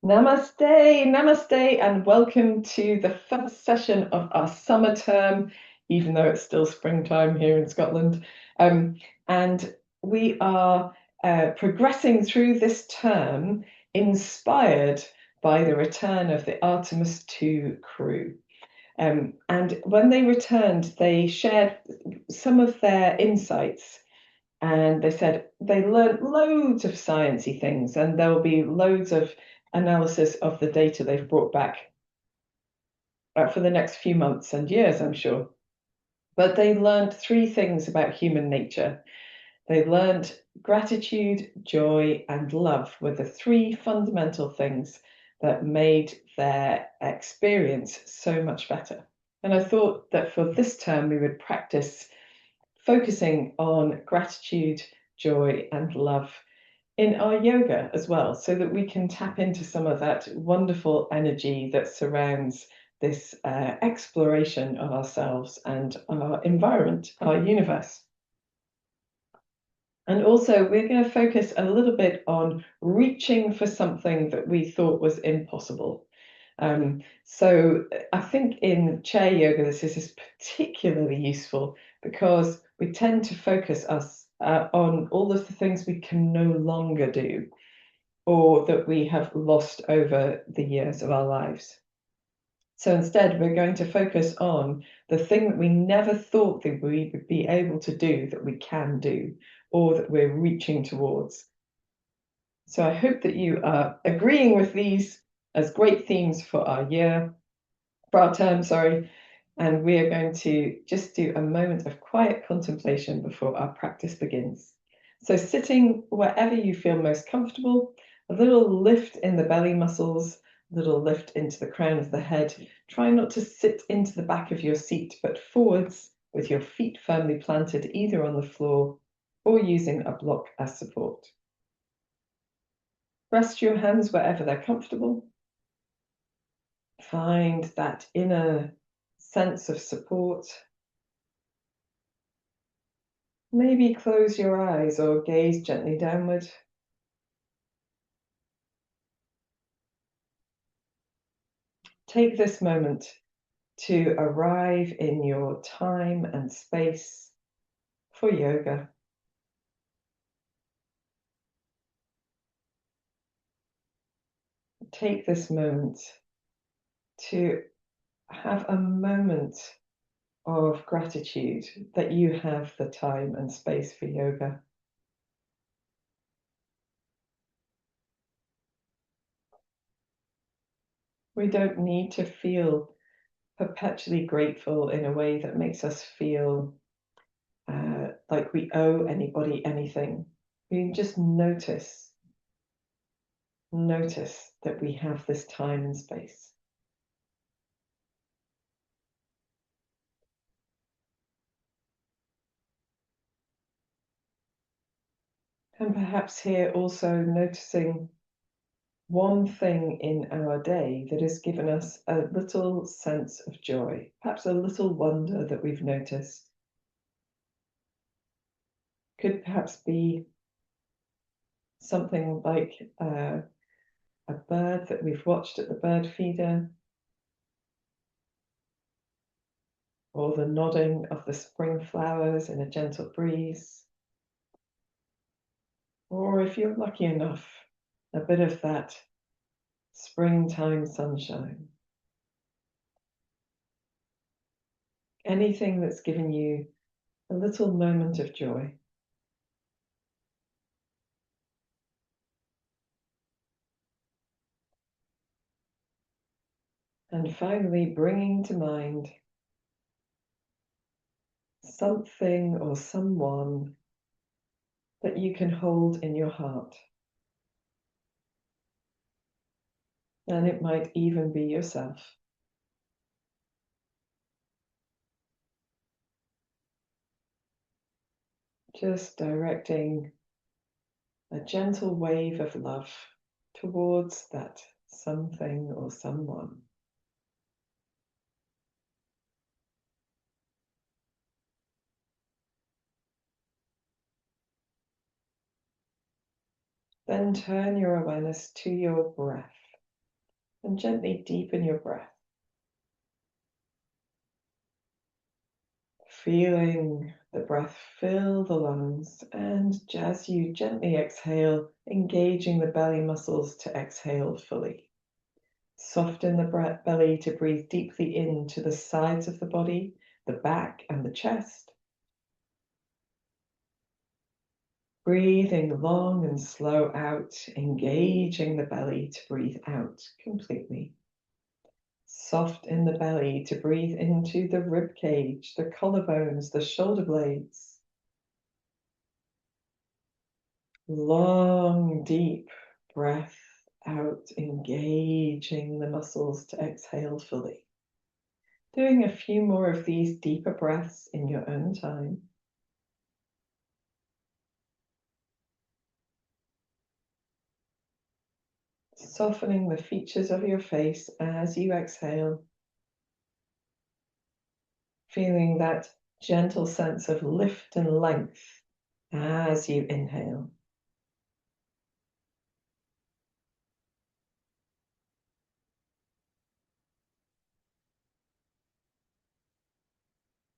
Namaste, namaste, and welcome to the first session of our summer term, even though it's still springtime here in Scotland. And we are progressing through this term inspired by the return of the Artemis II crew. And when they returned, they shared some of their insights. And they said they learned loads of sciencey things, and there will be loads of analysis of the data they've brought back for the next few months and years, I'm sure. But they learned three things about human nature. They learned gratitude, joy, and love were the three fundamental things that made their experience so much better. And I thought that for this term, we would practice focusing on gratitude, joy, and love in our yoga as well, so that we can tap into some of that wonderful energy that surrounds this exploration of ourselves and our environment, our universe. And also, we're going to focus a little bit on reaching for something that we thought was impossible. So I think in chair yoga, this is particularly useful because we tend to focus us on all of the things we can no longer do or that we have lost over the years of our lives. So instead, we're going to focus on the thing that we never thought that we would be able to do that we can do or that we're reaching towards. So I hope that you are agreeing with these as great themes for our term, sorry. And we are going to just do a moment of quiet contemplation before our practice begins. So sitting wherever you feel most comfortable, a little lift in the belly muscles, a little lift into the crown of the head. Try not to sit into the back of your seat, but forwards with your feet firmly planted either on the floor or using a block as support. Rest your hands wherever they're comfortable. Find that inner sense of support. Maybe close your eyes or gaze gently downward. Take this moment to arrive in your time and space for yoga. Take this moment to have a moment of gratitude that you have the time and space for yoga. We don't need to feel perpetually grateful in a way that makes us feel like we owe anybody anything. We just notice that we have this time and space. And perhaps here also noticing one thing in our day that has given us a little sense of joy, perhaps a little wonder that we've noticed. Could perhaps be something like a bird that we've watched at the bird feeder, or the nodding of the spring flowers in a gentle breeze, or if you're lucky enough, a bit of that springtime sunshine. Anything that's given you a little moment of joy. And finally, bringing to mind something or someone that you can hold in your heart. And it might even be yourself. Just directing a gentle wave of love towards that something or someone. Then turn your awareness to your breath. And gently deepen your breath. Feeling the breath fill the lungs, and as you gently exhale, engaging the belly muscles to exhale fully. Soften the belly to breathe deeply into the sides of the body, the back and the chest. Breathing long and slow out, engaging the belly to breathe out completely. Soft in the belly to breathe into the rib cage, the collarbones, the shoulder blades. Long, deep breath out, engaging the muscles to exhale fully. Doing a few more of these deeper breaths in your own time. Softening the features of your face as you exhale. Feeling that gentle sense of lift and length as you inhale.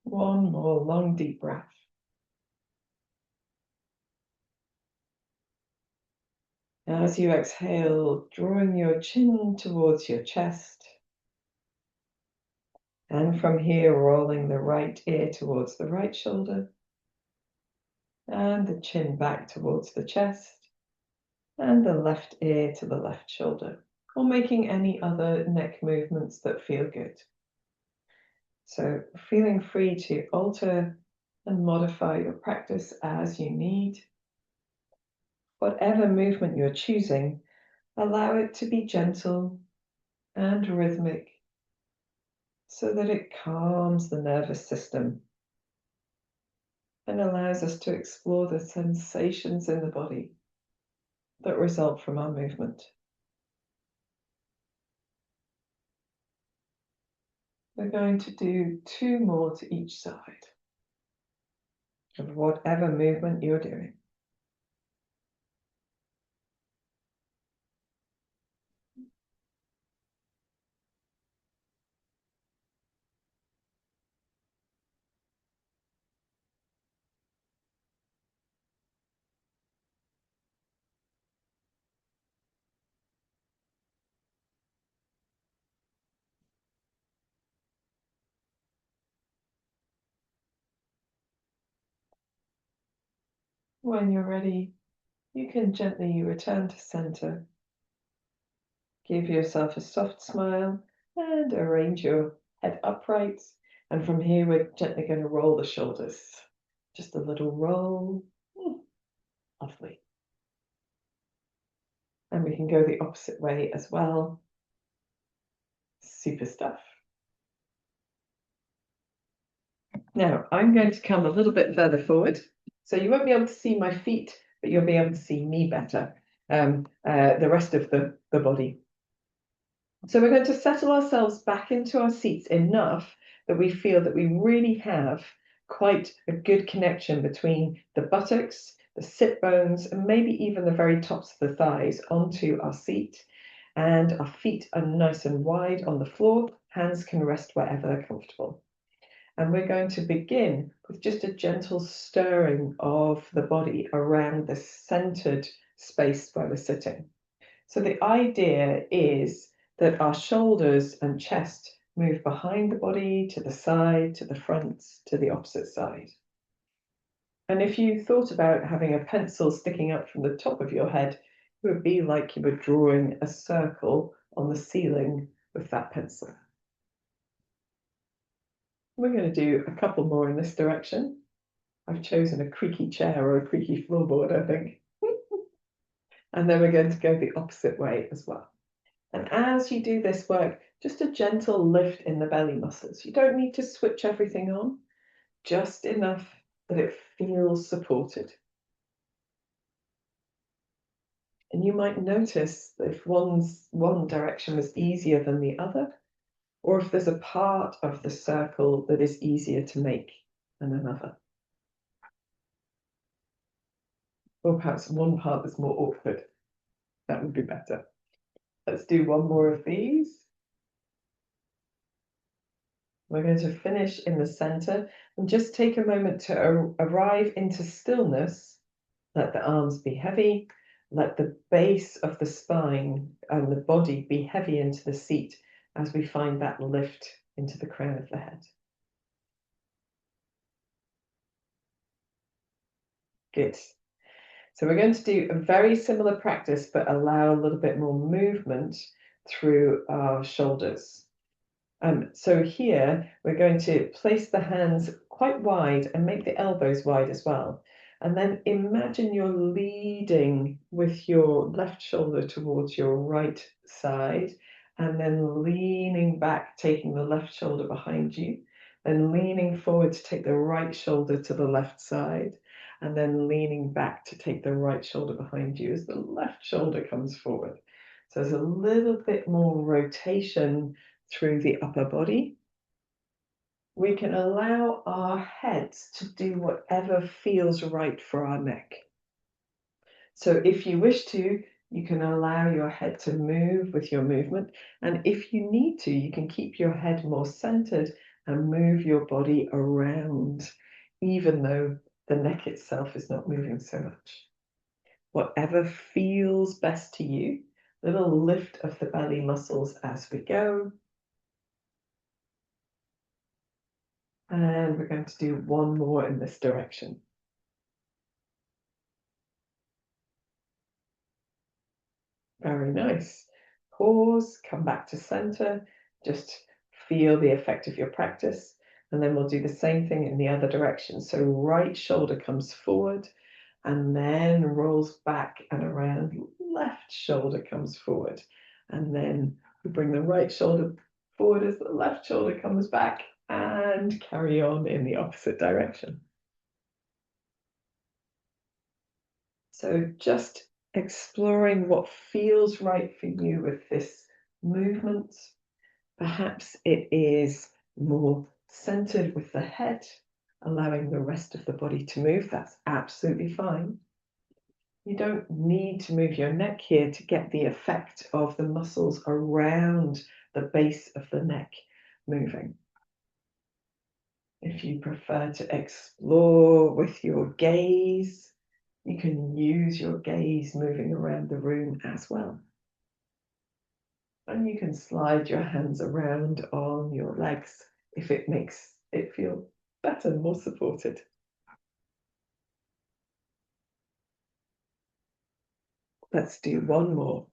One more long, deep breath. As you exhale, drawing your chin towards your chest. And from here, rolling the right ear towards the right shoulder. And the chin back towards the chest. And the left ear to the left shoulder. Or making any other neck movements that feel good. So feeling free to alter and modify your practice as you need. Whatever movement you're choosing, allow it to be gentle and rhythmic so that it calms the nervous system and allows us to explore the sensations in the body that result from our movement. We're going to do 2 more to each side of whatever movement you're doing. When you're ready, you can gently return to center. Give yourself a soft smile and arrange your head upright. And from here, we're gently going to roll the shoulders. Just a little roll. Lovely. And we can go the opposite way as well. Super stuff. Now, I'm going to come a little bit further forward. So you won't be able to see my feet, but you'll be able to see me better, the rest of the body. So we're going to settle ourselves back into our seats enough that we feel that we really have quite a good connection between the buttocks, the sit bones, and maybe even the very tops of the thighs onto our seat. And our feet are nice and wide on the floor. Hands can rest wherever they're comfortable. And we're going to begin with just a gentle stirring of the body around the centered space where we're sitting. So the idea is that our shoulders and chest move behind the body, to the side, to the front, to the opposite side. And if you thought about having a pencil sticking up from the top of your head, it would be like you were drawing a circle on the ceiling with that pencil. We're going to do a couple more in this direction. I've chosen a creaky chair or a creaky floorboard, I think. And then we're going to go the opposite way as well. And as you do this work, just a gentle lift in the belly muscles. You don't need to switch everything on, just enough that it feels supported. And you might notice that if one direction was easier than the other, or if there's a part of the circle that is easier to make than another. Or perhaps one part that's more awkward. That would be better. Let's do one more of these. We're going to finish in the center and just take a moment to arrive into stillness. Let the arms be heavy. Let the base of the spine and the body be heavy into the seat as we find that lift into the crown of the head. Good. So we're going to do a very similar practice, but allow a little bit more movement through our shoulders. So here we're going to place the hands quite wide and make the elbows wide as well. And then imagine you're leading with your left shoulder towards your right side, and then leaning back, taking the left shoulder behind you, and leaning forward to take the right shoulder to the left side, and then leaning back to take the right shoulder behind you as the left shoulder comes forward. So there's a little bit more rotation through the upper body. We can allow our heads to do whatever feels right for our neck. So if you wish to, you can allow your head to move with your movement. And if you need to, you can keep your head more centered and move your body around, even though the neck itself is not moving so much. Whatever feels best to you. Little lift of the belly muscles as we go. And we're going to do one more in this direction. Very nice. Pause, come back to center, just feel the effect of your practice. And then we'll do the same thing in the other direction. So right shoulder comes forward and then rolls back and around. Left shoulder comes forward. And then we bring the right shoulder forward as the left shoulder comes back, and carry on in the opposite direction. So just exploring what feels right for you with this movement. Perhaps it is more centered with the head, allowing the rest of the body to move. That's absolutely fine. You don't need to move your neck here to get the effect of the muscles around the base of the neck moving. If you prefer to explore with your gaze, you can use your gaze moving around the room as well. And you can slide your hands around on your legs if it makes it feel better, more supported. Let's do one more.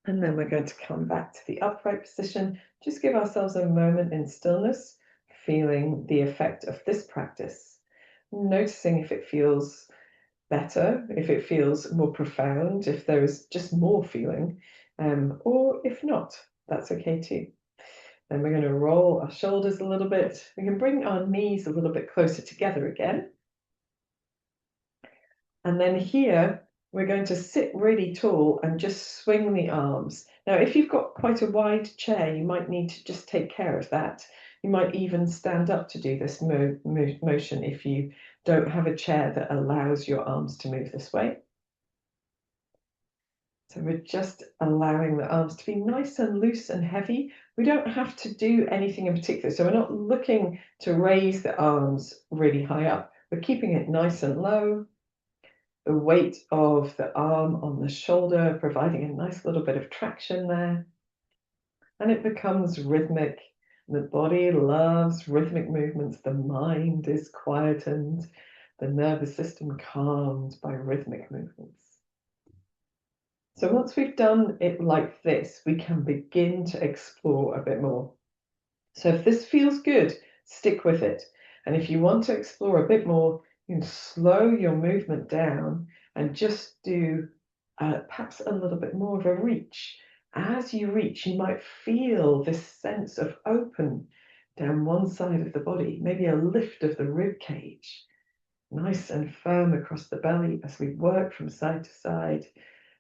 And then we're going to come back to the upright position. Just give ourselves a moment in stillness, feeling the effect of this practice. Noticing if it feels better, if it feels more profound, if there is just more feeling, or if not, that's okay too. Then we're going to roll our shoulders a little bit. We can bring our knees a little bit closer together again. And then here, we're going to sit really tall and just swing the arms. Now, if you've got quite a wide chair, you might need to just take care of that. You might even stand up to do this motion if you don't have a chair that allows your arms to move this way. So we're just allowing the arms to be nice and loose and heavy. We don't have to do anything in particular. So we're not looking to raise the arms really high up. We're keeping it nice and low. The weight of the arm on the shoulder, providing a nice little bit of traction there. And it becomes rhythmic. The body loves rhythmic movements. The mind is quietened. The nervous system calmed by rhythmic movements. So once we've done it like this, we can begin to explore a bit more. So if this feels good, stick with it. And if you want to explore a bit more, you can slow your movement down and just do perhaps a little bit more of a reach. As you reach, you might feel this sense of open down one side of the body, maybe a lift of the rib cage, nice and firm across the belly as we work from side to side.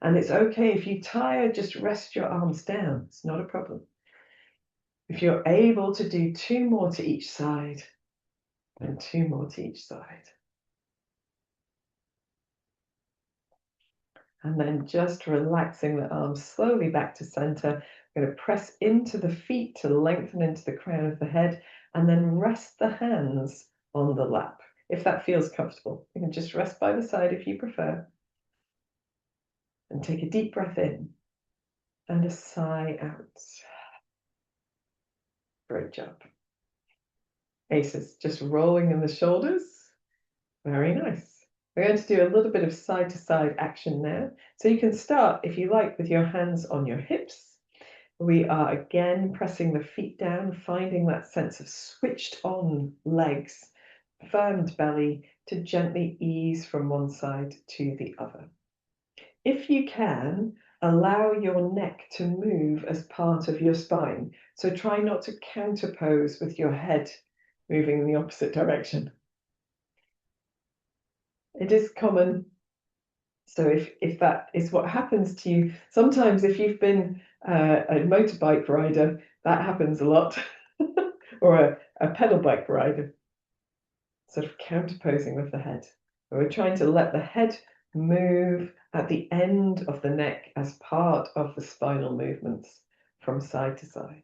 And it's okay if you tire, just rest your arms down. It's not a problem. If you're able to do 2 more to each side, and 2 more to each side. And then just relaxing the arms slowly back to center. I'm going to press into the feet to lengthen into the crown of the head, and then rest the hands on the lap, if that feels comfortable. You can just rest by the side if you prefer. And take a deep breath in and a sigh out. Great job. Aces, just rolling in the shoulders. Very nice. We're going to do a little bit of side-to-side action now. So you can start, if you like, with your hands on your hips. We are again pressing the feet down, finding that sense of switched on legs, firmed belly, to gently ease from one side to the other. If you can, allow your neck to move as part of your spine. So try not to counterpose with your head moving in the opposite direction. It is common. So if that is what happens to you, sometimes if you've been a motorbike rider, that happens a lot, or a pedal bike rider, sort of counterposing with the head. We're trying to let the head move at the end of the neck as part of the spinal movements from side to side.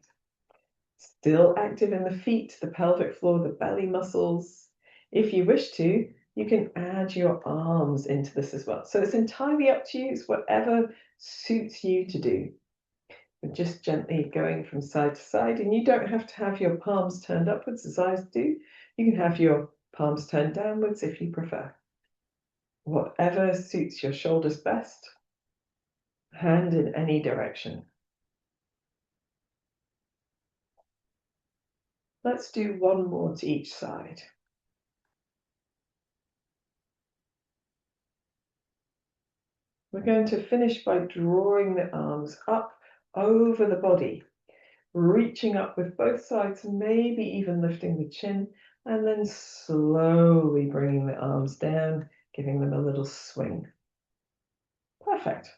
Still active in the feet, the pelvic floor, the belly muscles. If you wish to, you can add your arms into this as well. So it's entirely up to you. It's whatever suits you to do. But just gently going from side to side. And you don't have to have your palms turned upwards as I do. You can have your palms turned downwards if you prefer. Whatever suits your shoulders best. Hand in any direction. Let's do one more to each side. We're going to finish by drawing the arms up over the body, reaching up with both sides, maybe even lifting the chin, and then slowly bringing the arms down, giving them a little swing. Perfect.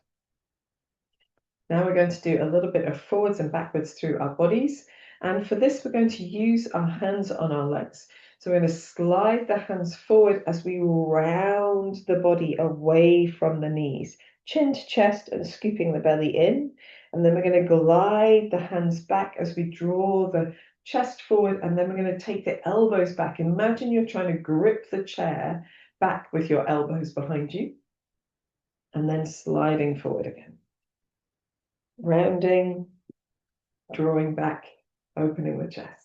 Now we're going to do a little bit of forwards and backwards through our bodies. And for this, we're going to use our hands on our legs. So we're going to slide the hands forward as we round the body away from the knees, chin to chest and scooping the belly in. And then we're going to glide the hands back as we draw the chest forward. And then we're going to take the elbows back. Imagine you're trying to grip the chair back with your elbows behind you. And then sliding forward again. Rounding, drawing back, opening the chest.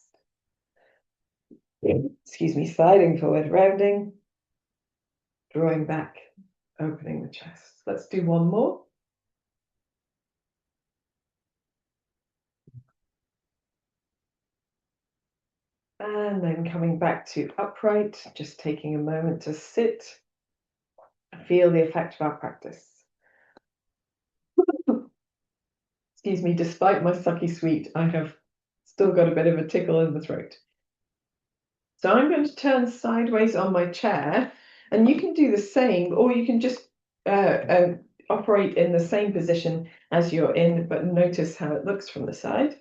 Excuse me, sliding forward, rounding, drawing back, opening the chest. Let's do one more. And then coming back to upright, just taking a moment to sit, feel the effect of our practice. Excuse me, despite my sucky sweet, I have still got a bit of a tickle in the throat. So I'm going to turn sideways on my chair, and you can do the same, or you can just operate in the same position as you're in, but notice how it looks from the side.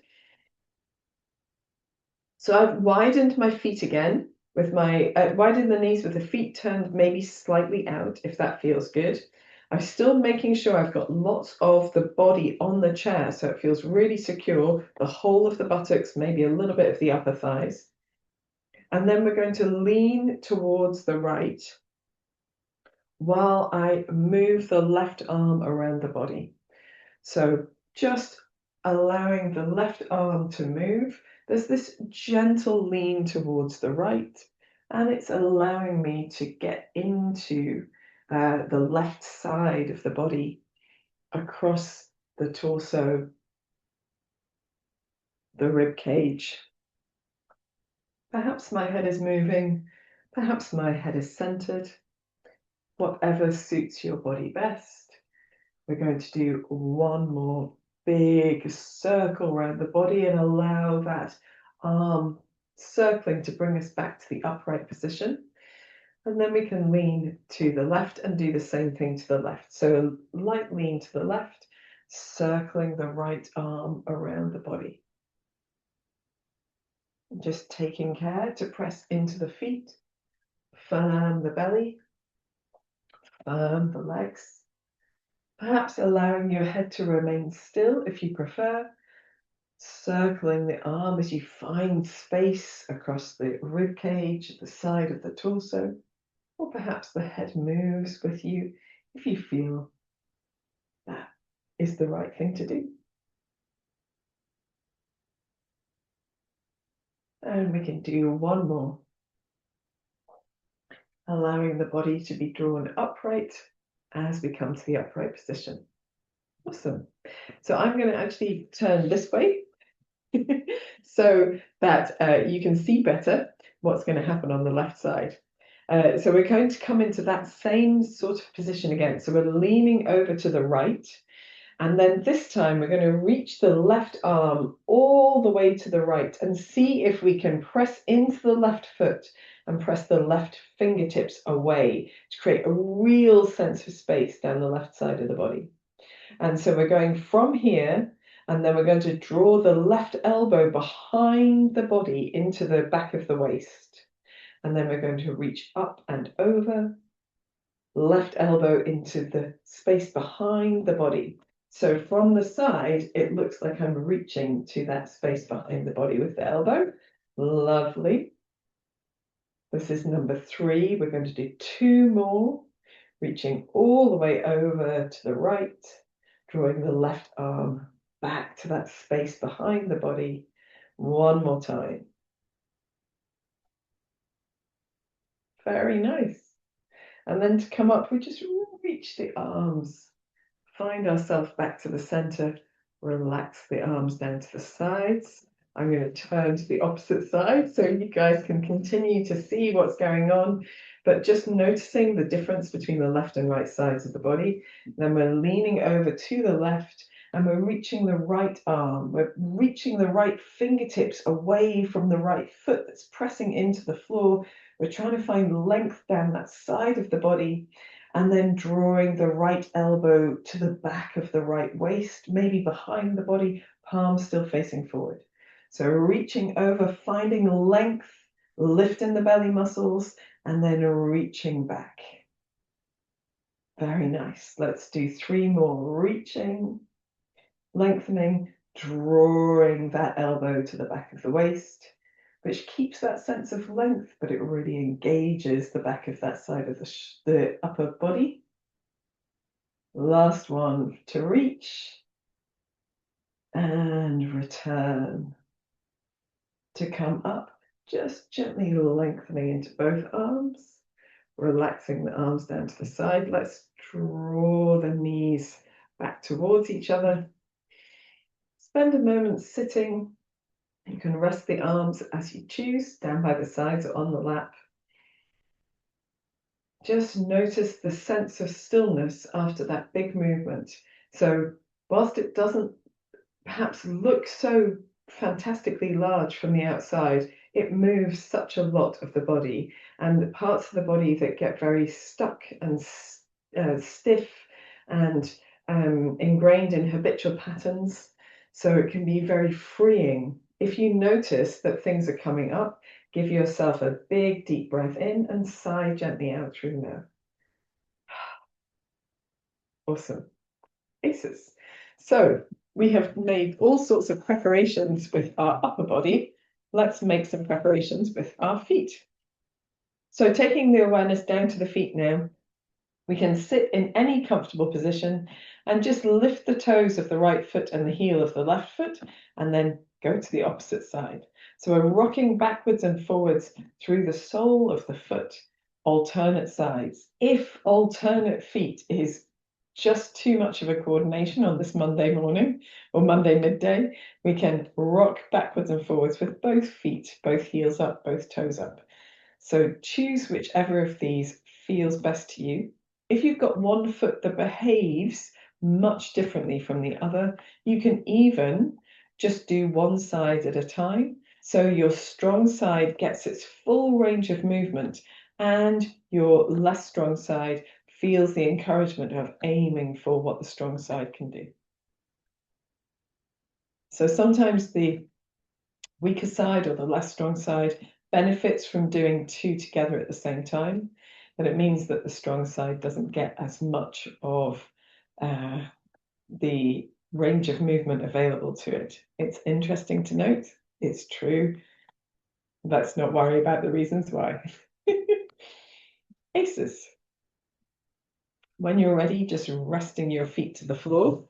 So I've widened my feet again with my, widened the knees with the feet turned maybe slightly out, if that feels good. I'm still making sure I've got lots of the body on the chair, so it feels really secure, the whole of the buttocks, maybe a little bit of the upper thighs. And then we're going to lean towards the right while I move the left arm around the body. So just allowing the left arm to move. There's this gentle lean towards the right, and it's allowing me to get into the left side of the body, across the torso, the rib cage. Perhaps my head is moving, perhaps my head is centered. Whatever suits your body best. We're going to do one more big circle around the body and allow that arm circling to bring us back to the upright position. And then we can lean to the left and do the same thing to the left. So a light lean to the left, circling the right arm around the body. Just taking care to press into the feet, firm the belly, firm the legs, Perhaps allowing your head to remain still if you prefer, circling the arm as you find space across the rib cage, the side of the torso, or perhaps the head moves with you if you feel that is the right thing to do. And we can do one more, allowing the body to be drawn upright as we come to the upright position. Awesome. So I'm going to actually turn this way so that you can see better what's going to happen on the left side. So we're going to come into that same sort of position again. So we're leaning over to the right. And then this time we're going to reach the left arm all the way to the right and see if we can press into the left foot and press the left fingertips away to create a real sense of space down the left side of the body. And so we're going from here, and then we're going to draw the left elbow behind the body into the back of the waist. And then we're going to reach up and over, left elbow into the space behind the body. So from the side, it looks like I'm reaching to that space behind the body with the elbow. Lovely. This is number 3. We're going to do 2 more, reaching all the way over to the right, drawing the left arm back to that space behind the body. One more time. Very nice. And then to come up, we just reach the arms. Find ourselves back to the center, relax the arms down to the sides. I'm going to turn to the opposite side so you guys can continue to see what's going on, but just noticing the difference between the left and right sides of the body. Then we're leaning over to the left and we're reaching the right arm. We're reaching the right fingertips away from the right foot that's pressing into the floor. We're trying to find length down that side of the body. And then drawing the right elbow to the back of the right waist, maybe behind the body, palms still facing forward. So reaching over, finding length, lifting the belly muscles, and then reaching back. Very nice. Let's do 3 more. Reaching, lengthening, drawing that elbow to the back of the waist, which keeps that sense of length, but it really engages the back of that side of the upper body. Last one to reach and return. To come up, just gently lengthening into both arms, relaxing the arms down to the side. Let's draw the knees back towards each other. Spend a moment sitting. You can rest the arms as you choose, down by the sides or on the lap. Just notice the sense of stillness after that big movement. So whilst it doesn't perhaps look so fantastically large from the outside, it moves such a lot of the body, and the parts of the body that get very stuck and stiff and ingrained in habitual patterns. So it can be very freeing. If you notice that things are coming up, give yourself a big deep breath in and sigh gently out through the mouth. Awesome. Aces. So we have made all sorts of preparations with our upper body. Let's make some preparations with our feet. So taking the awareness down to the feet now, we can sit in any comfortable position and just lift the toes of the right foot and the heel of the left foot, and then go to the opposite side. So we're rocking backwards and forwards through the sole of the foot, alternate sides. If alternate feet is just too much of a coordination on this Monday morning or Monday midday, we can rock backwards and forwards with both feet, both heels up, both toes up. So choose whichever of these feels best to you. If you've got one foot that behaves much differently from the other, you can even just do one side at a time. So your strong side gets its full range of movement and your less strong side feels the encouragement of aiming for what the strong side can do. So sometimes the weaker side or the less strong side benefits from doing 2 together at the same time, but it means that the strong side doesn't get as much of the range of movement available to it. It's interesting to note, it's true. Let's not worry about the reasons why. Aces. When you're ready, just resting your feet to the floor.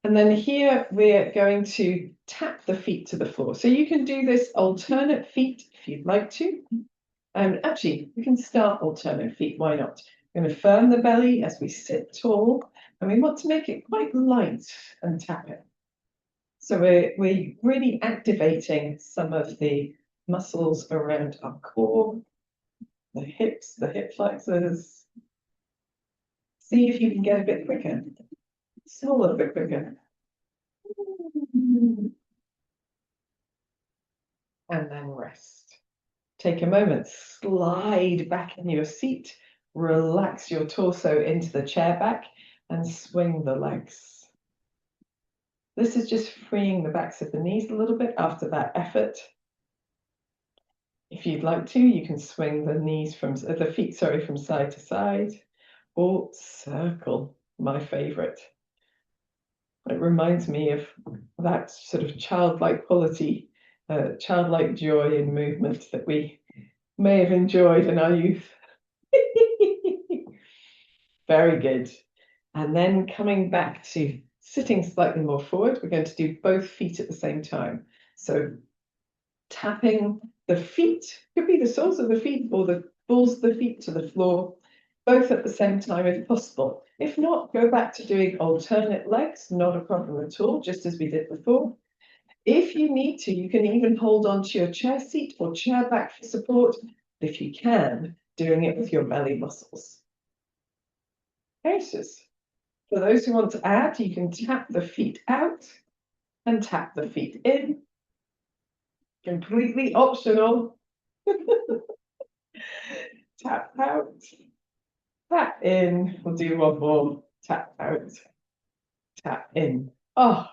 And then here we're going to tap the feet to the floor. So you can do this alternate feet if you'd like to. Actually, we can start alternate feet, why not? We're going to firm the belly as we sit tall, and we want to make it quite light and tap it. So we're really activating some of the muscles around our core, the hips, the hip flexors. See if you can get a bit quicker. Just a little bit quicker. And then rest. Take a moment, slide back in your seat, relax your torso into the chair back, and swing the legs. This is just freeing the backs of the knees a little bit after that effort. If you'd like to, you can swing the feet from side to side, or circle, my favorite. It reminds me of that sort of childlike quality, childlike joy in movement that we may have enjoyed in our youth. Very good. And then coming back to sitting slightly more forward, we're going to do both feet at the same time. So tapping the feet, could be the soles of the feet or the balls of the feet to the floor, both at the same time if possible. If not, go back to doing alternate legs, not a problem at all, just as we did before. If you need to, you can even hold on to your chair seat or chair back for support, if you can, doing it with your belly muscles. Aces. For those who want to add, you can tap the feet out and tap the feet in. Completely optional. Tap out, tap in. We'll do one more. Tap out, tap in. Oh,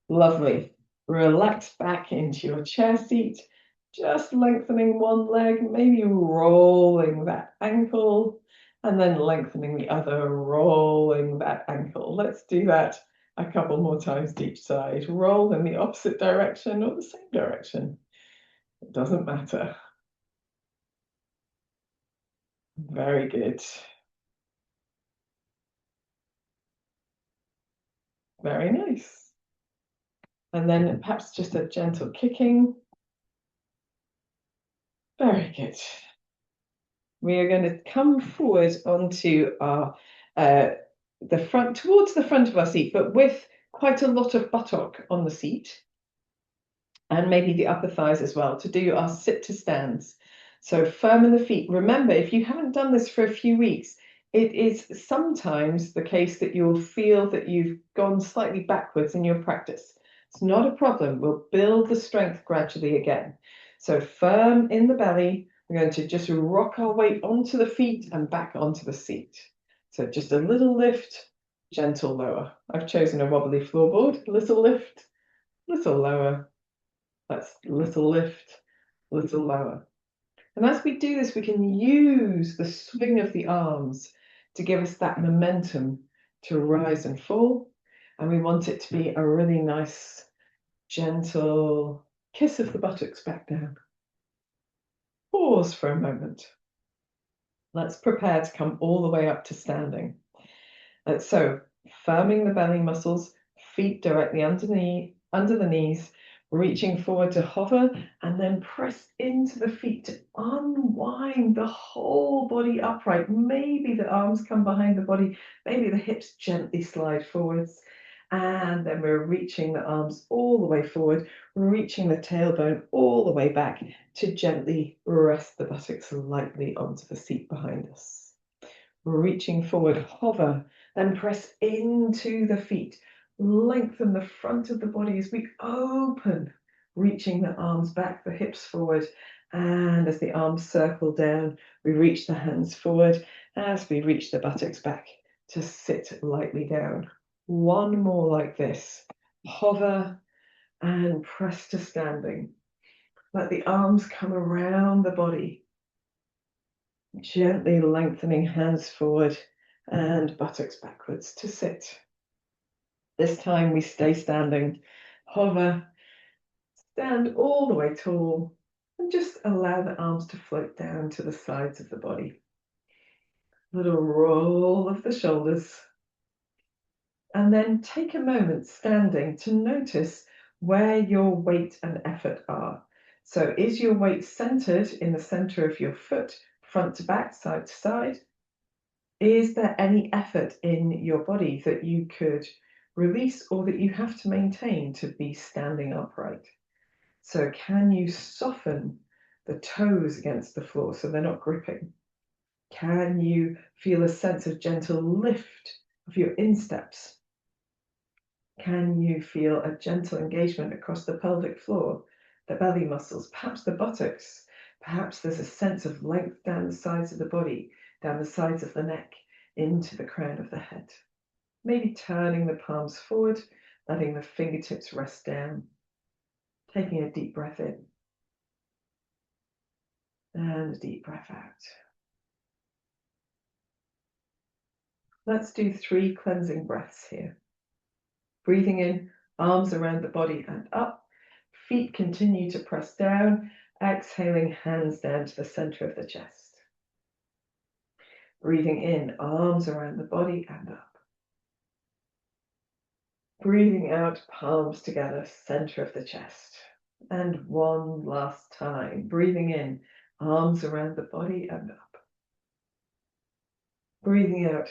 lovely. Relax back into your chair seat. Just lengthening one leg, maybe rolling that ankle, and then lengthening the other, rolling that ankle. Let's do that a couple more times each side. Roll in the opposite direction or the same direction. It doesn't matter. Very good. Very nice. And then perhaps just a gentle kicking. Very good. We are going to come forward onto our towards the front of our seat, but with quite a lot of buttock on the seat, and maybe the upper thighs as well, to do our sit to stands. So firm in the feet. Remember, if you haven't done this for a few weeks, it is sometimes the case that you'll feel that you've gone slightly backwards in your practice. It's not a problem. We'll build the strength gradually again. So firm in the belly. We're going to just rock our weight onto the feet and back onto the seat. So just a little lift, gentle lower. I've chosen a wobbly floorboard. Little lift, little lower. That's little lift, little lower. And as we do this, we can use the swing of the arms to give us that momentum to rise and fall. And we want it to be a really nice, gentle kiss of the buttocks back down. Pause for a moment. Let's prepare to come all the way up to standing. So, firming the belly muscles, feet directly under the knees, reaching forward to hover, and then press into the feet to unwind the whole body upright. Maybe the arms come behind the body, maybe the hips gently slide forwards, and then we're reaching the arms all the way forward, reaching the tailbone all the way back to gently rest the buttocks lightly onto the seat behind us. Reaching forward, hover, then press into the feet. Lengthen the front of the body as we open, reaching the arms back, the hips forward. And as the arms circle down, we reach the hands forward as we reach the buttocks back to sit lightly down. One more like this. Hover and press to standing. Let the arms come around the body. Gently lengthening hands forward and buttocks backwards to sit. This time we stay standing, hover, stand all the way tall, and just allow the arms to float down to the sides of the body. Little roll of the shoulders. And then take a moment standing to notice where your weight and effort are. So is your weight centered in the center of your foot, front to back, side to side? Is there any effort in your body that you could release or that you have to maintain to be standing upright? So can you soften the toes against the floor so they're not gripping? Can you feel a sense of gentle lift of your insteps? Can you feel a gentle engagement across the pelvic floor, the belly muscles, perhaps the buttocks? Perhaps there's a sense of length down the sides of the body, down the sides of the neck, into the crown of the head. Maybe turning the palms forward, letting the fingertips rest down. Taking a deep breath in. And a deep breath out. Let's do 3 cleansing breaths here. Breathing in, arms around the body and up. Feet continue to press down. Exhaling, hands down to the center of the chest. Breathing in, arms around the body and up. Breathing out, palms together, center of the chest. And one last time. Breathing in, arms around the body and up. Breathing out,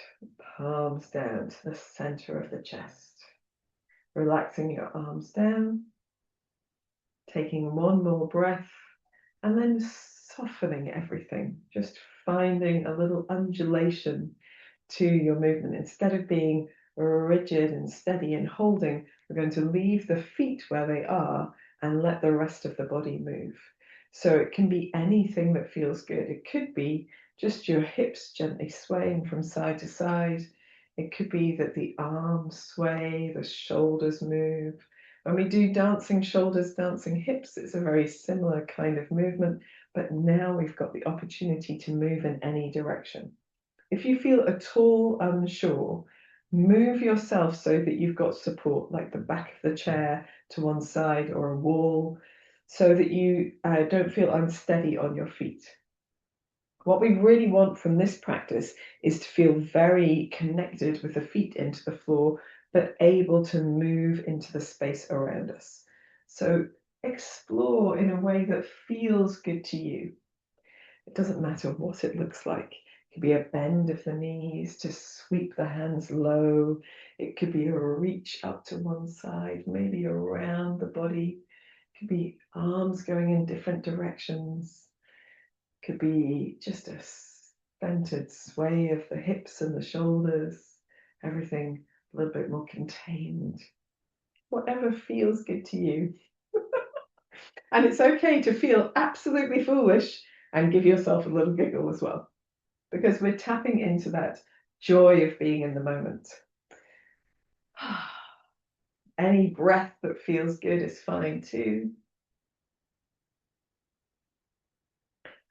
palms down to the center of the chest. Relaxing your arms down. Taking one more breath. And then softening everything. Just finding a little undulation to your movement. Instead of being rigid and steady and holding, we're going to leave the feet where they are and let the rest of the body move. So it can be anything that feels good. It could be just your hips gently swaying from side to side. It could be that the arms sway, the shoulders move. When we do dancing shoulders, dancing hips, it's a very similar kind of movement, but now we've got the opportunity to move in any direction. If you feel at all unsure, move yourself so that you've got support, like the back of the chair to one side or a wall, so that you don't feel unsteady on your feet. What we really want from this practice is to feel very connected with the feet into the floor, but able to move into the space around us. So explore in a way that feels good to you. It doesn't matter what it looks like. It could be a bend of the knees to sweep the hands low. It could be a reach up to one side, maybe around the body. It could be arms going in different directions. It could be just a centered sway of the hips and the shoulders. Everything a little bit more contained. Whatever feels good to you. And it's okay to feel absolutely foolish and give yourself a little giggle as well, because we're tapping into that joy of being in the moment. Any breath that feels good is fine too.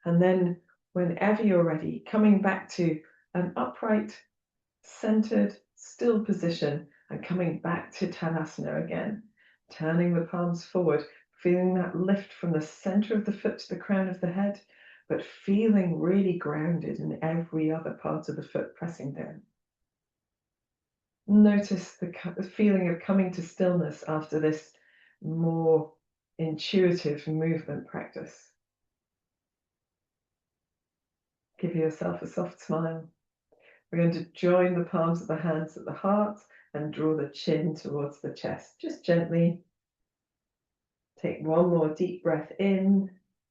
And then whenever you're ready, coming back to an upright, centered, still position and coming back to Tadasana again, turning the palms forward, feeling that lift from the center of the foot to the crown of the head, but feeling really grounded in every other part of the foot pressing down. Notice the feeling of coming to stillness after this more intuitive movement practice. Give yourself a soft smile. We're going to join the palms of the hands at the heart and draw the chin towards the chest. Just gently. Take one more deep breath in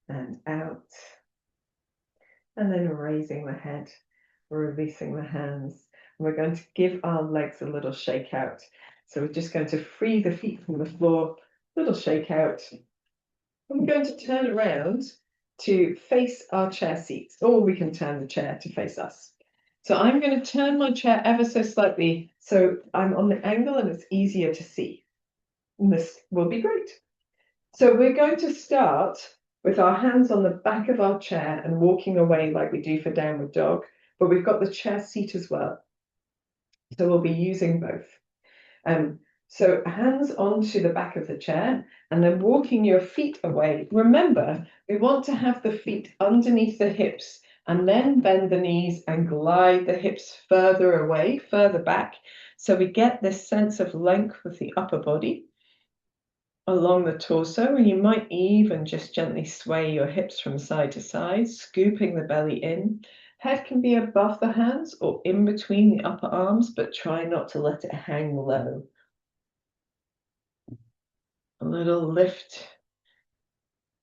and out. And then raising the head, releasing the hands. And we're going to give our legs a little shake out. So we're just going to free the feet from the floor, little shake out. And we're going to turn around to face our chair seats, or we can turn the chair to face us. So I'm going to turn my chair ever so slightly so I'm on the angle and it's easier to see. And this will be great. So we're going to start with our hands on the back of our chair and walking away like we do for downward dog, but we've got the chair seat as well. So we'll be using both. So hands onto the back of the chair and then walking your feet away. Remember, we want to have the feet underneath the hips and then bend the knees and glide the hips further away, further back. So we get this sense of length with the upper body along the torso, and you might even just gently sway your hips from side to side, scooping the belly in. Head can be above the hands or in between the upper arms, but try not to let it hang low. A little lift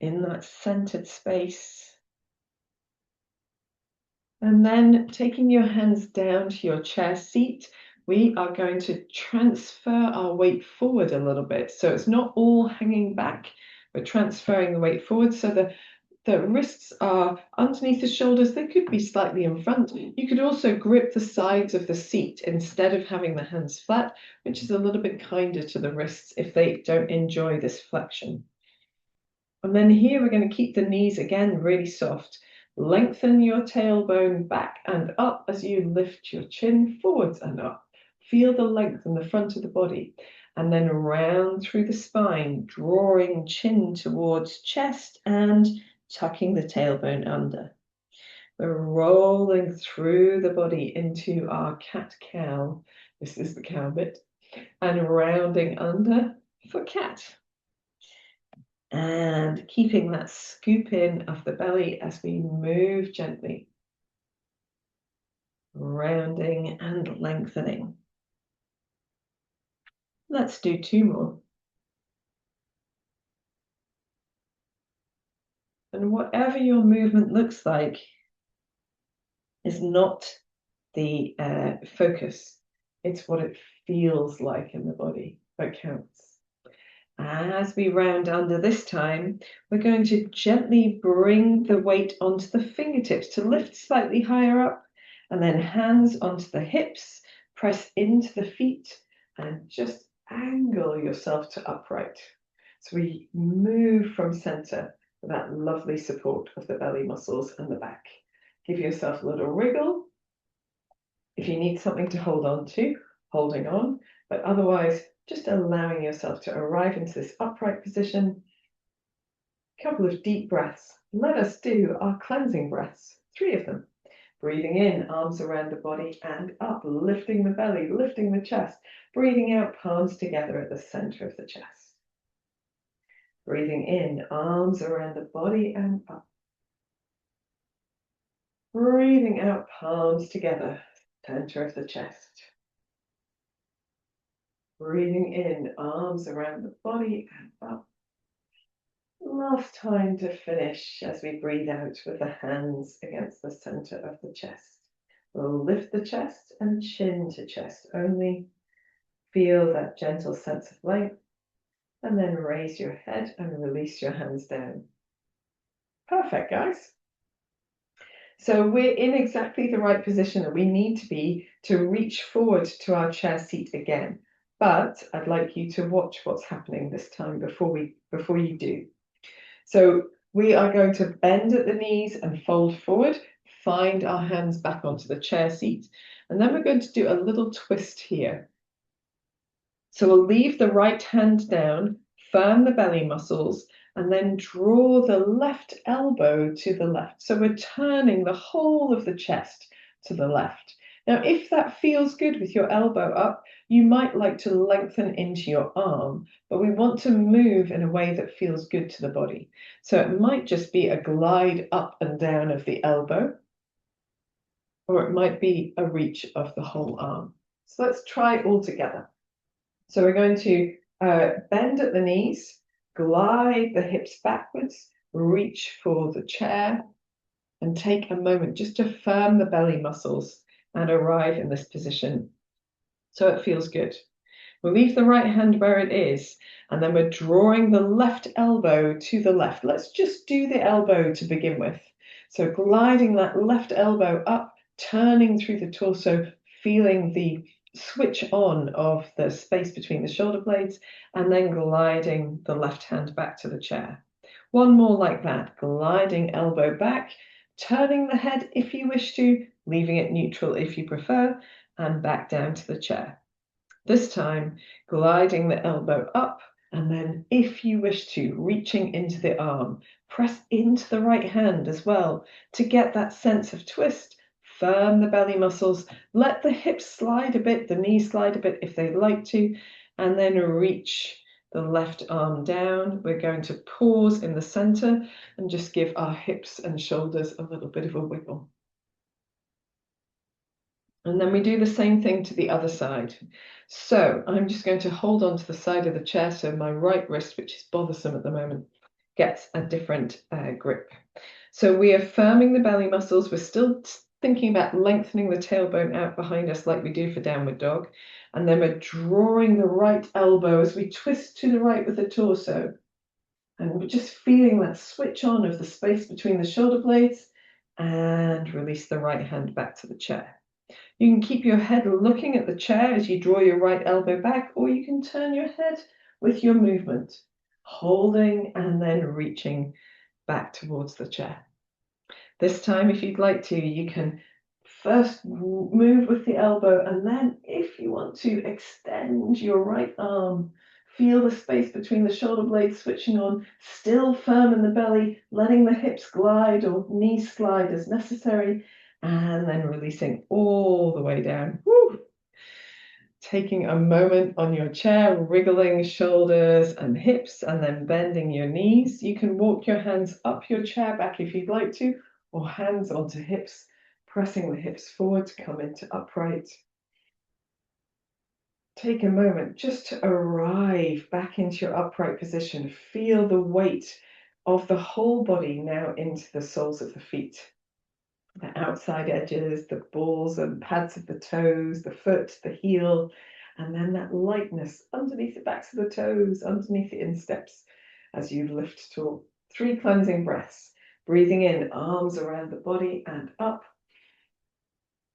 in that centered space. And then taking your hands down to your chair seat, we are going to transfer our weight forward a little bit. So it's not all hanging back. We're transferring the weight forward so the wrists are underneath the shoulders. They could be slightly in front. You could also grip the sides of the seat instead of having the hands flat, which is a little bit kinder to the wrists if they don't enjoy this flexion. And then here we're going to keep the knees again really soft. Lengthen your tailbone back and up as you lift your chin forwards and up. Feel the length in the front of the body. And then round through the spine, drawing chin towards chest and tucking the tailbone under. We're rolling through the body into our cat-cow. This is the cow bit. And rounding under for cat. And keeping that scoop in of the belly as we move gently, rounding and lengthening. Let's do 2 more. And whatever your movement looks like is not the focus. It's what it feels like in the body that counts. As we round under this time, we're going to gently bring the weight onto the fingertips to lift slightly higher up, and then hands onto the hips, press into the feet, and just angle yourself to upright. So we move from center with that lovely support of the belly muscles and the back. Give yourself a little wriggle. If you need something to hold on to, holding on, but otherwise, just allowing yourself to arrive into this upright position. A couple of deep breaths. Let us do our cleansing breaths, 3 of them. Breathing in, arms around the body and up, lifting the belly, lifting the chest. Breathing out, palms together at the center of the chest. Breathing in, arms around the body and up. Breathing out, palms together, center of the chest. Breathing in, arms around the body and up. Last time to finish as we breathe out with the hands against the center of the chest. We'll lift the chest and chin to chest only. Feel that gentle sense of length and then raise your head and release your hands down. Perfect, guys. So we're in exactly the right position that we need to be to reach forward to our chair seat again. But I'd like you to watch what's happening this time before you do. So we are going to bend at the knees and fold forward, find our hands back onto the chair seat, and then we're going to do a little twist here. So we'll leave the right hand down, firm the belly muscles, and then draw the left elbow to the left. So we're turning the whole of the chest to the left. Now, if that feels good with your elbow up, you might like to lengthen into your arm, but we want to move in a way that feels good to the body. So it might just be a glide up and down of the elbow, or it might be a reach of the whole arm. So let's try it all together. So we're going to bend at the knees, glide the hips backwards, reach for the chair, and take a moment just to firm the belly muscles and arrive in this position so it feels good. We'll leave the right hand where it is, and then we're drawing the left elbow to the left. Let's just do the elbow to begin with. So gliding that left elbow up, turning through the torso, feeling the switch on of the space between the shoulder blades, and then gliding the left hand back to the chair. One more like that, gliding elbow back, turning the head if you wish to, leaving it neutral if you prefer, and back down to the chair. This time, gliding the elbow up, and then, if you wish to, reaching into the arm. Press into the right hand as well to get that sense of twist. Firm the belly muscles. Let the hips slide a bit, the knees slide a bit if they'd like to, and then reach the left arm down. We're going to pause in the center and just give our hips and shoulders a little bit of a wiggle. And then we do the same thing to the other side. So I'm just going to hold on to the side of the chair so my right wrist, which is bothersome at the moment, gets a different grip. So we are firming the belly muscles. We're still thinking about lengthening the tailbone out behind us like we do for downward dog. And then we're drawing the right elbow as we twist to the right with the torso. And we're just feeling that switch on of the space between the shoulder blades and release the right hand back to the chair. You can keep your head looking at the chair as you draw your right elbow back, or you can turn your head with your movement, holding and then reaching back towards the chair. This time, if you'd like to, you can first move with the elbow, and then if you want to, extend your right arm. Feel the space between the shoulder blades switching on, still firm in the belly, letting the hips glide or knees slide as necessary, and then releasing all the way down. Woo! Taking a moment on your chair, wriggling shoulders and hips, and then bending your knees. You can walk your hands up your chair back if you'd like to, or hands onto hips, pressing the hips forward to come into upright. Take a moment just to arrive back into your upright position. Feel the weight of the whole body now into the soles of the feet. The outside edges, the balls and pads of the toes, the foot, the heel, and then that lightness underneath the backs of the toes, underneath the insteps as you lift tall. 3 cleansing breaths. Breathing in, arms around the body and up.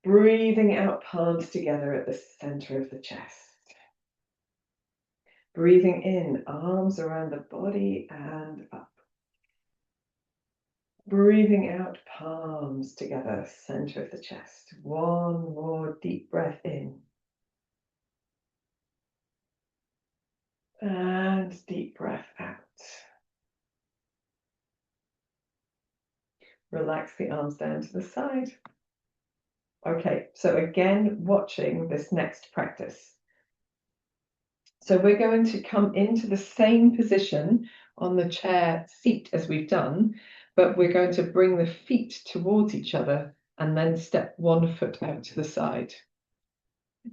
Breathing out, palms together at the center of the chest. Breathing in, arms around the body and up. Breathing out, palms together, center of the chest. One more deep breath in. And deep breath out. Relax the arms down to the side. Okay, so again, watching this next practice. So we're going to come into the same position on the chair seat as we've done, but we're going to bring the feet towards each other and then step one foot out to the side.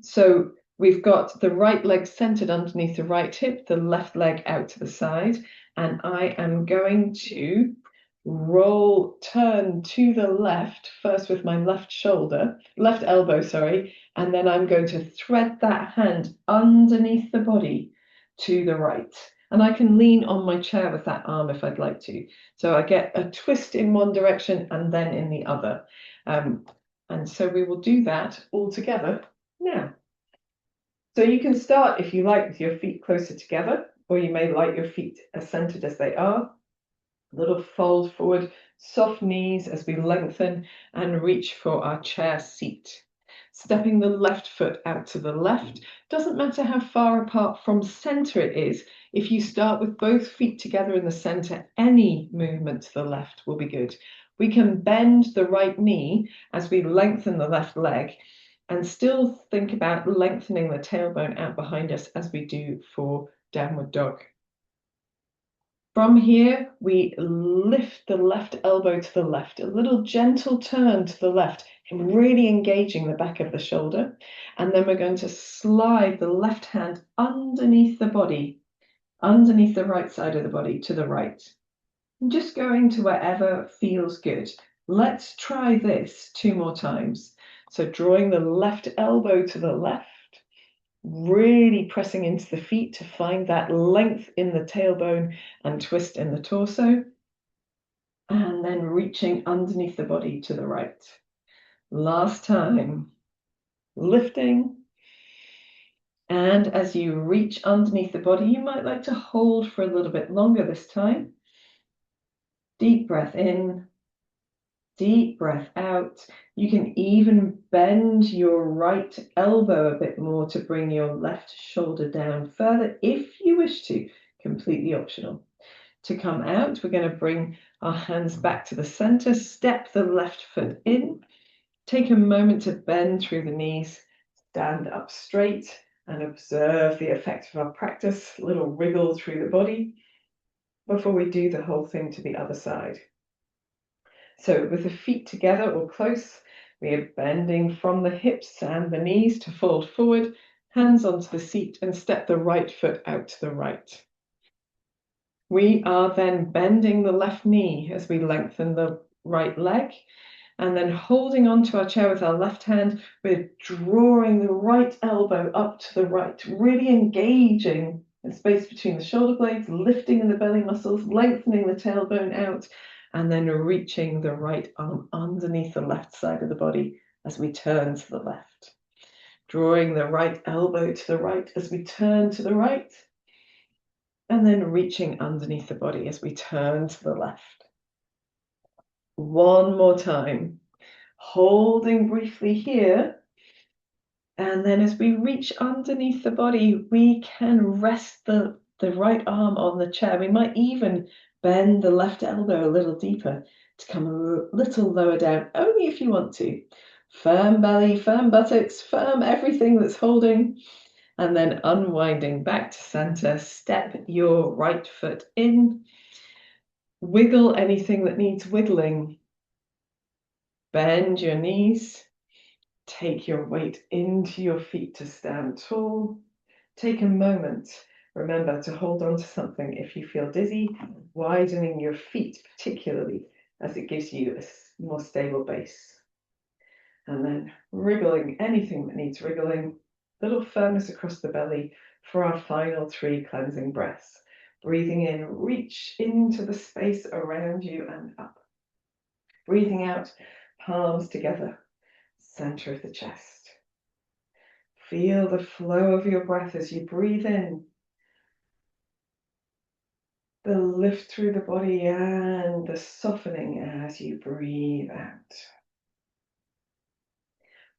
So we've got the right leg centered underneath the right hip, the left leg out to the side, and I am going to turn to the left, first with my left elbow, and then I'm going to thread that hand underneath the body to the right. And I can lean on my chair with that arm if I'd like to. So I get a twist in one direction and then in the other. And so we will do that all together now. So you can start, if you like, with your feet closer together, or you may like your feet as centered as they are. A little fold forward, soft knees as we lengthen and reach for our chair seat. Stepping the left foot out to the left. Doesn't matter how far apart from center it is. If you start with both feet together in the center, any movement to the left will be good. We can bend the right knee as we lengthen the left leg and still think about lengthening the tailbone out behind us as we do for downward dog. From here, we lift the left elbow to the left, a little gentle turn to the left, and really engaging the back of the shoulder. And then we're going to slide the left hand underneath the body, underneath the right side of the body to the right. And just going to wherever feels good. Let's try this 2 more times. So drawing the left elbow to the left, really pressing into the feet to find that length in the tailbone and twist in the torso. And then reaching underneath the body to the right. Last time. Lifting. And as you reach underneath the body, you might like to hold for a little bit longer this time. Deep breath in. Deep breath out. You can even bend your right elbow a bit more to bring your left shoulder down further if you wish to, completely optional. To come out, we're going to bring our hands back to the center, step the left foot in, take a moment to bend through the knees, stand up straight, and observe the effect of our practice, a little wriggle through the body before we do the whole thing to the other side. So with the feet together or close, we are bending from the hips and the knees to fold forward, hands onto the seat, and step the right foot out to the right. We are then bending the left knee as we lengthen the right leg, and then holding onto our chair with our left hand, we're drawing the right elbow up to the right, really engaging the space between the shoulder blades, lifting in the belly muscles, lengthening the tailbone out, and then reaching the right arm underneath the left side of the body as we turn to the left. Drawing the right elbow to the right as we turn to the right, and then reaching underneath the body as we turn to the left. One more time. Holding briefly here. And then as we reach underneath the body, we can rest the right arm on the chair. We might even bend the left elbow a little deeper to come a little lower down, only if you want to. Firm belly, firm buttocks, firm everything that's holding. And then unwinding back to center, step your right foot in. Wiggle anything that needs wiggling. Bend your knees. Take your weight into your feet to stand tall. Take a moment, remember, to hold on to something if you feel dizzy, widening your feet particularly as it gives you a more stable base. And then wriggling anything that needs wriggling, little firmness across the belly for our final 3 cleansing breaths. Breathing in, reach into the space around you and up. Breathing out, palms together, center of the chest. Feel the flow of your breath as you breathe in, the lift through the body and the softening as you breathe out.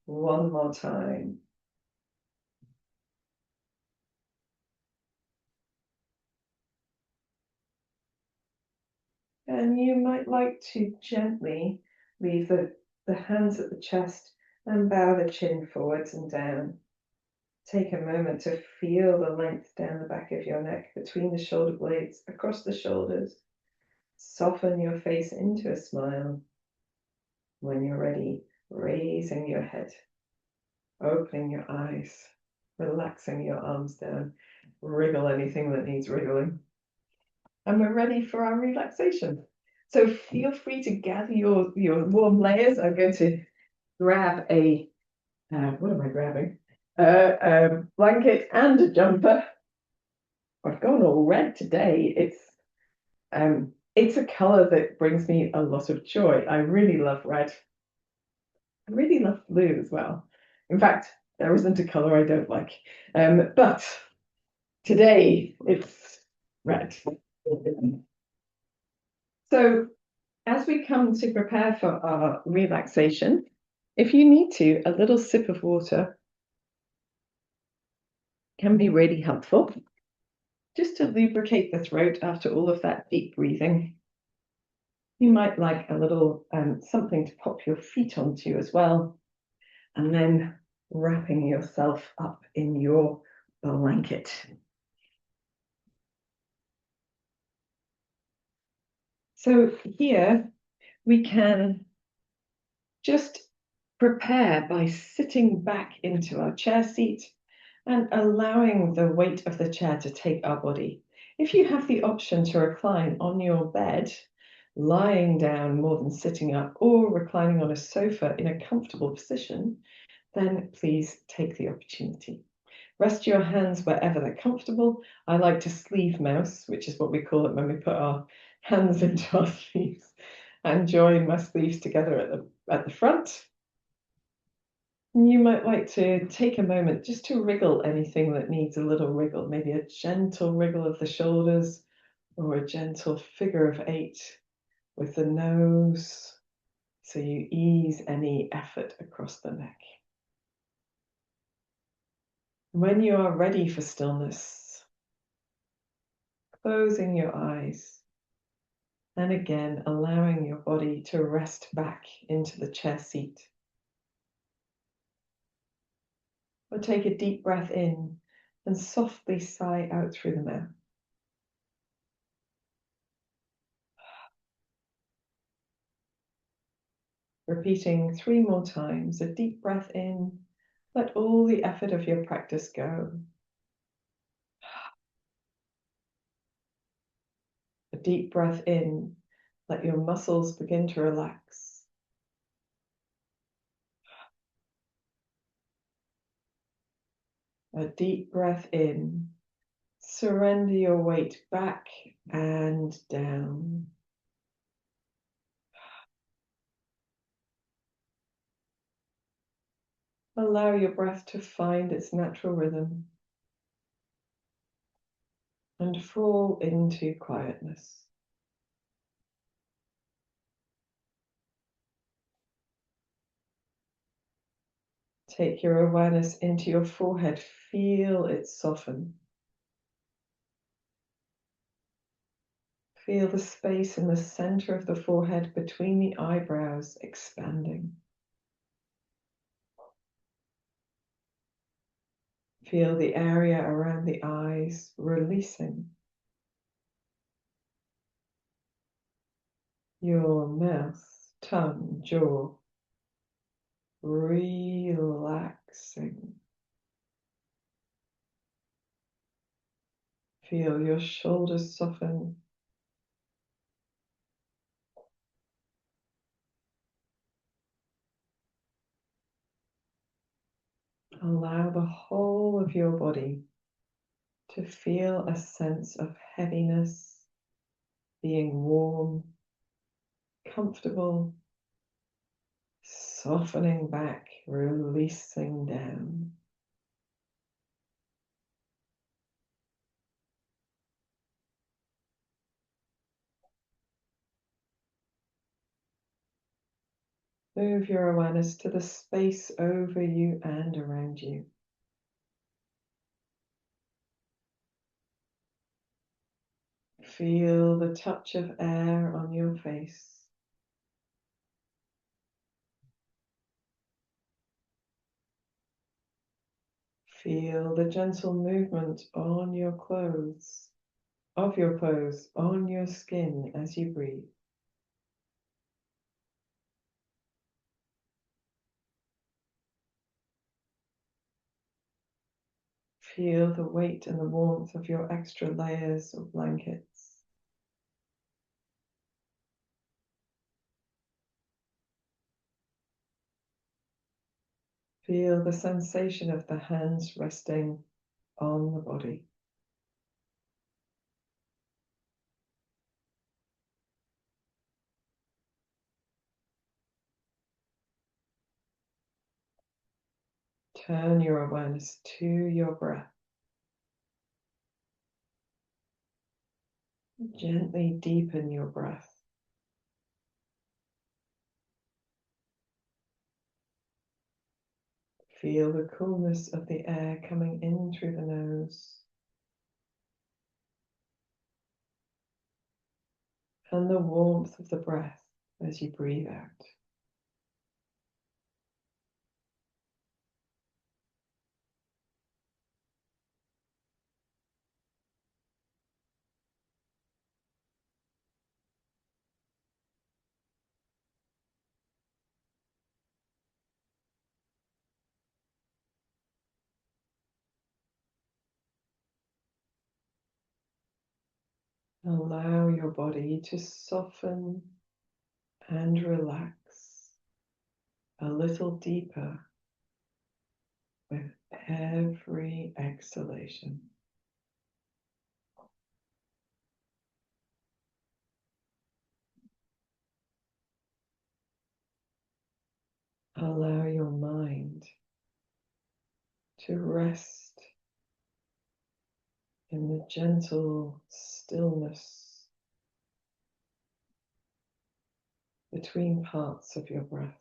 One more time. And you might like to gently leave the hands at the chest and bow the chin forwards and down. Take a moment to feel the length down the back of your neck, between the shoulder blades, across the shoulders. Soften your face into a smile. When you're ready, raising your head, opening your eyes, relaxing your arms down, wriggle anything that needs wriggling. And we're ready for our relaxation. So feel free to gather your warm layers. I'm going to grab a, what am I grabbing? A blanket and a jumper. I've gone all red today. It's a color that brings me a lot of joy. I really love red. I really love blue as well. In fact, there isn't a color I don't like. But today it's red. So as we come to prepare for our relaxation, if you need to, a little sip of water can be really helpful, just to lubricate the throat after all of that deep breathing. You might like a little something to pop your feet onto as well, and then wrapping yourself up in your blanket. So here we can just prepare by sitting back into our chair seat and allowing the weight of the chair to take our body. If you have the option to recline on your bed, lying down more than sitting up, or reclining on a sofa in a comfortable position, then please take the opportunity. Rest your hands wherever they're comfortable. I like to sleeve mouse, which is what we call it when we put our hands into our sleeves, and join my sleeves together at the front. You might like to take a moment just to wriggle anything that needs a little wriggle, maybe a gentle wriggle of the shoulders or a gentle figure of 8 with the nose, So you ease any effort across the neck. When you are ready for stillness, closing your eyes and again allowing your body to rest back into the chair seat. Or take a deep breath in and softly sigh out through the mouth. Repeating 3 more times, a deep breath in, let all the effort of your practice go. A deep breath in, let your muscles begin to relax. A deep breath in, surrender your weight back and down. Allow your breath to find its natural rhythm and fall into quietness. Take your awareness into your forehead. Feel it soften. Feel the space in the center of the forehead between the eyebrows expanding. Feel the area around the eyes releasing. Your mouth, tongue, jaw relaxing. Feel your shoulders soften. Allow the whole of your body to feel a sense of heaviness, being warm, comfortable, softening back, releasing down. Move your awareness to the space over you and around you. Feel the touch of air on your face. Feel the gentle movement on your clothes, of your clothes on your skin as you breathe. Feel the weight and the warmth of your extra layers of blankets. Feel the sensation of the hands resting on the body. Turn your awareness to your breath. Gently deepen your breath. Feel the coolness of the air coming in through the nose and the warmth of the breath as you breathe out. Allow your body to soften and relax a little deeper with every exhalation. Allow your mind to rest in the gentle stillness between parts of your breath.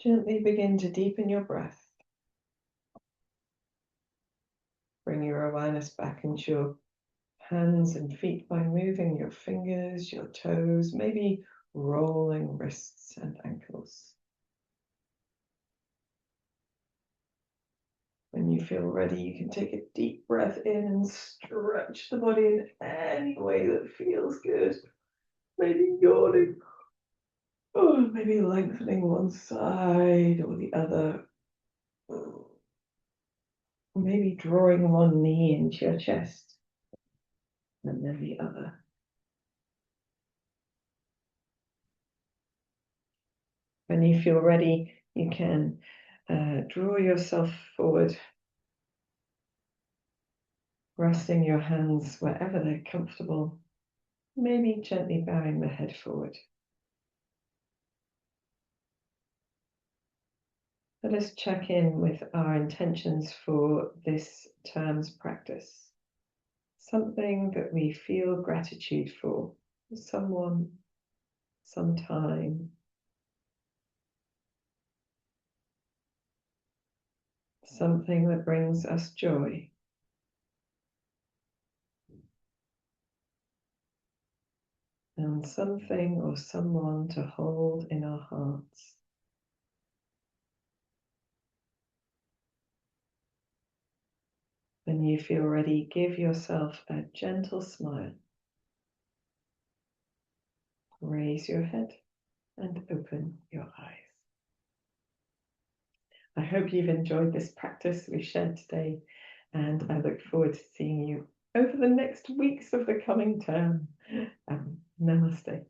Gently begin to deepen your breath. Bring your awareness back into your hands and feet by moving your fingers, your toes, maybe rolling wrists and ankles. When you feel ready, you can take a deep breath in and stretch the body in any way that feels good. Maybe yawning, or maybe lengthening one side or the other. Maybe drawing one knee into your chest. and then the other. When you feel ready, you can draw yourself forward, resting your hands wherever they're comfortable, maybe gently bowing the head forward. Let us check in with our intentions for this term's practice. Something that we feel gratitude for, someone, sometime, something that brings us joy. And something or someone to hold in our hearts. When you feel ready, give yourself a gentle smile. Raise your head and open your eyes. I hope you've enjoyed this practice we shared today, and I look forward to seeing you over the next weeks of the coming term. Namaste.